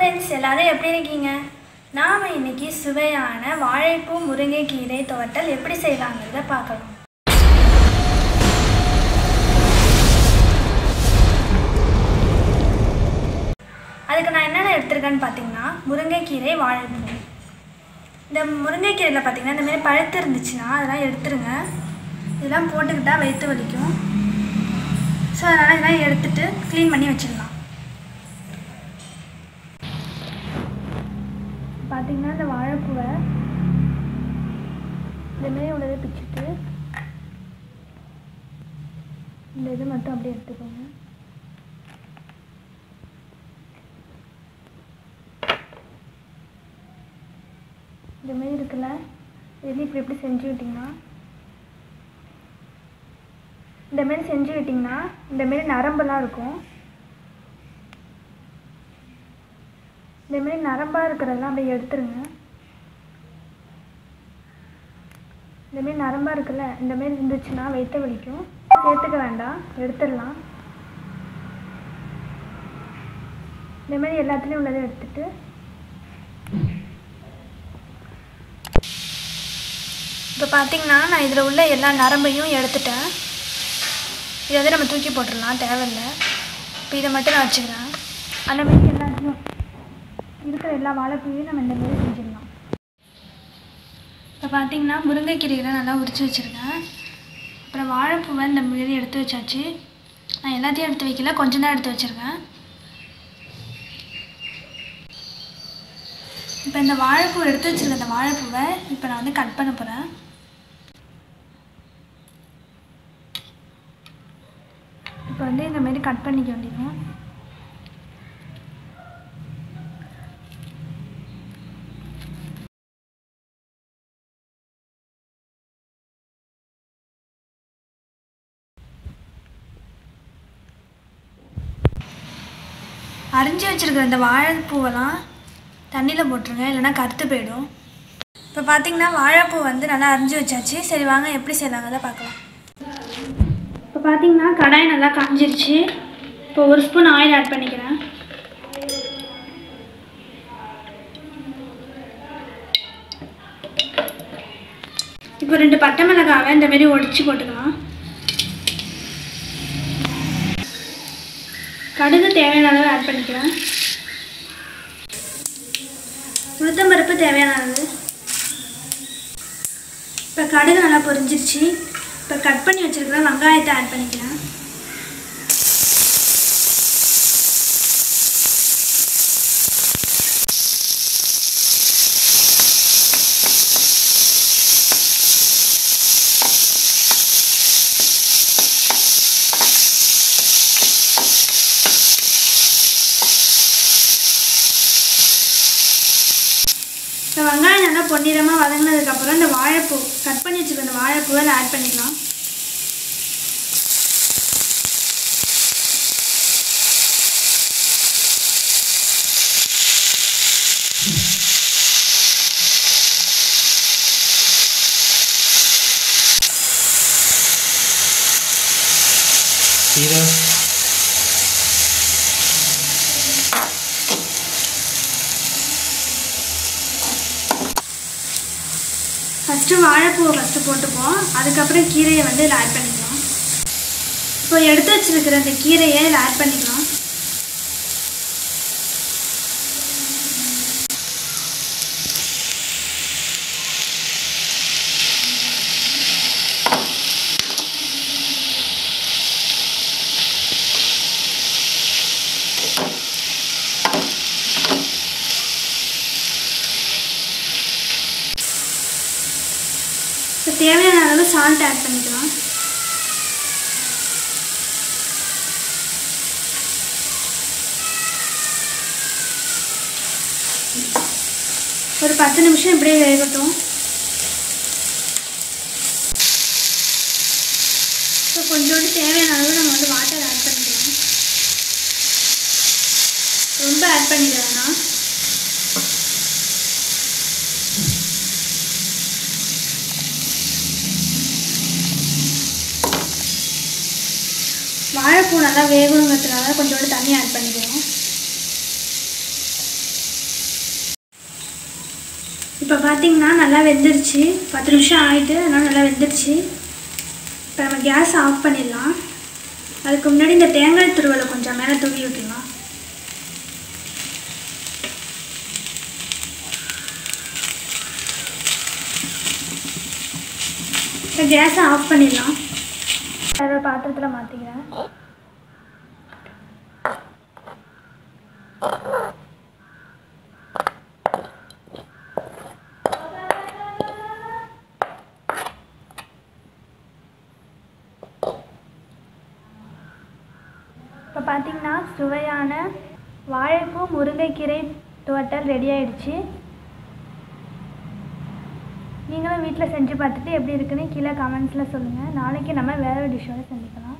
Friends, எல்லாரும் எப்படி இருக்கீங்க? நாம் இன்னைக்கு சுவையான வாழைப்பூ முருங்கைக்கீரை துவட்டல் எப்படி செய்யலாங்கிறத பார்க்கலாம். அதுக்கு நான் என்னென்ன எடுத்துருக்கேன்னு பார்த்தீங்கன்னா, முருங்கைக்கீரை, வாழைப்பூ. இந்த முருங்கைக்கீரையில் பார்த்தீங்கன்னா இந்த மாதிரி பழுத்து இருந்துச்சுன்னா அதெல்லாம் எடுத்துருங்க. இதெல்லாம் போட்டுக்கிட்டால் வயிற்று வலிக்கும். ஸோ அதனால் இதெல்லாம் எடுத்துகிட்டு க்ளீன் பண்ணி வச்சிடலாம். பார்த்தீங்கன்னா இந்த வாழைப்பூவை இந்தமாரி உள்ளதை பிச்சுட்டு இந்த இது மட்டும் அப்படியே எடுத்துக்கோங்க. இந்தமாரி இருக்குல்ல, இது இப்படி செஞ்சு விட்டிங்கன்னா இந்தமாரி நரம்பெல்லாம் இருக்கும். இந்தமாரி நரம்பாக இருக்கிறதெல்லாம் அப்படியே எடுத்துருங்க. இந்தமாரி நரம்பாக இருக்குல்ல, இந்தமாரி இருந்துச்சுன்னா வயிற்று வலிக்கும், சேர்த்துக்க வேண்டாம், எடுத்துடலாம். இந்தமாரி எல்லாத்துலேயும் உள்ளதை எடுத்துட்டு இப்போ பார்த்தீங்கன்னா நான் இதில் உள்ள எல்லா நரம்பையும் எடுத்துட்டேன். இதை வந்து நம்ம தூக்கி போட்டுடலாம், தேவையில்லை. இப்போ இதை மட்டும் நான் வச்சுக்கிறேன். அந்த மாதிரி எல்லாத்தையும் இருக்கிற எல்லா வாழைப்பூவையும் நம்ம இந்த மாதிரி செஞ்சிடலாம். இப்போ பார்த்தீங்கன்னா முருங்கைக்கீரையெல்லாம் நல்லா உரித்து வச்சுருக்கேன். அப்புறம் வாழைப்பூவை இந்த மாதிரி எடுத்து வச்சாச்சு. நான் எல்லாத்தையும் எடுத்து வைக்கல, கொஞ்சம் தான் எடுத்து வச்சுருக்கேன். இப்போ இந்த வாழைப்பூ எடுத்து வச்சுருக்க இந்த வாழைப்பூவை இப்போ நான் வந்து கட் பண்ண போகிறேன். இப்போ வந்து இந்த மாதிரி கட் பண்ணிக்க வேண்டியதும். அரிஞ்சு வச்சுருக்கிற இந்த வாழைப்பூவெல்லாம் தண்ணியில் போட்டுருங்க, இல்லைனா கருத்து போயிடும். இப்போ பார்த்தீங்கன்னா வாழைப்பூ வந்து நல்லா அரிஞ்சு வச்சாச்சு. சரி வாங்க எப்படி செய்யலாங்கிறத பார்க்கலாம். இப்போ பார்த்தீங்கன்னா கடாய் நல்லா காஞ்சிருச்சு. இப்போ ஒரு ஸ்பூன் ஆயில் ஆட் பண்ணிக்கிறேன். இப்போ 2 பட்டை மிளகாவை இந்த மாதிரி ஒடிச்சு போட்டுக்கலாம். கடுகு தேவையான அளவு ஆட் பண்ணிக்கிறேன். உளுத்தம்பருப்பு தேவையான அளவு. இப்போ கடுகு நல்லா பொரிஞ்சிருச்சு. இப்போ கட் பண்ணி வச்சுருக்கிற வெங்காயத்தை ஆட் பண்ணிக்கிறேன். இந்த வெங்காயம் நல்லா பொன்னிறமாக வதங்கினதுக்கப்புறம் இந்த வாழைப்பூ கட் பண்ணி வச்சுருக்க இந்த வாழைப்பூவை அதில் ஆட் பண்ணிக்கலாம். ஃபஸ்ட்டு வாழைப்பூவை போட்டுப்போம். அதுக்கப்புறம் கீரையை வந்து இதில் ஆட் பண்ணிக்கலாம். இப்போ எடுத்து வச்சுருக்கிற அந்த கீரையை இதில் ஆட் பண்ணிக்கலாம். இப்போ தேவையான அளவு சால்ட் ஆட் பண்ணிக்கலாம். ஒரு 10 நிமிஷம் இப்படியே வேகட்டும். இப்போ கொஞ்சோண்டு தேவையான அளவு நம்ம வந்து வாட்டர் ஆட் பண்ணிக்கலாம். ரொம்ப ஆட் பண்ணிக்க வேணாம். வாழைப்பூ நல்லா வேகணுங்கிறதுனால கொஞ்சோண்டு தண்ணி ஆட் பண்ணிக்கிறோம். இப்போ பார்த்தீங்கன்னா நல்லா வெந்துருச்சு. 10 நிமிஷம் ஆகிட்டு, அதனால் நல்லா வெந்துருச்சு. இப்போ நம்ம கேஸ் ஆஃப் பண்ணிடலாம். அதுக்கு முன்னாடி இந்த தேங்காய் துருவலை கொஞ்சம் மேலே தூவி விட்டுடலாம். இப்போ கேஸை ஆஃப் பண்ணிடலாம். வேறு பாத்திரத்தில் மாற்றிக்கிறேன். இப்போ பார்த்தீங்கன்னா சுவையான வாழைப்பூ முருங்கைக்கீரை துவட்டல் ரெடி ஆகிடுச்சு. நீங்களும் வீட்டில் செஞ்சு பார்த்துட்டு எப்படி இருக்குன்னு கீழே கமெண்ட்ஸில் சொல்லுங்கள். நாளைக்கு நம்ம வேறு ஒரு டிஷ்ஷோடு செஞ்சுக்கலாம்.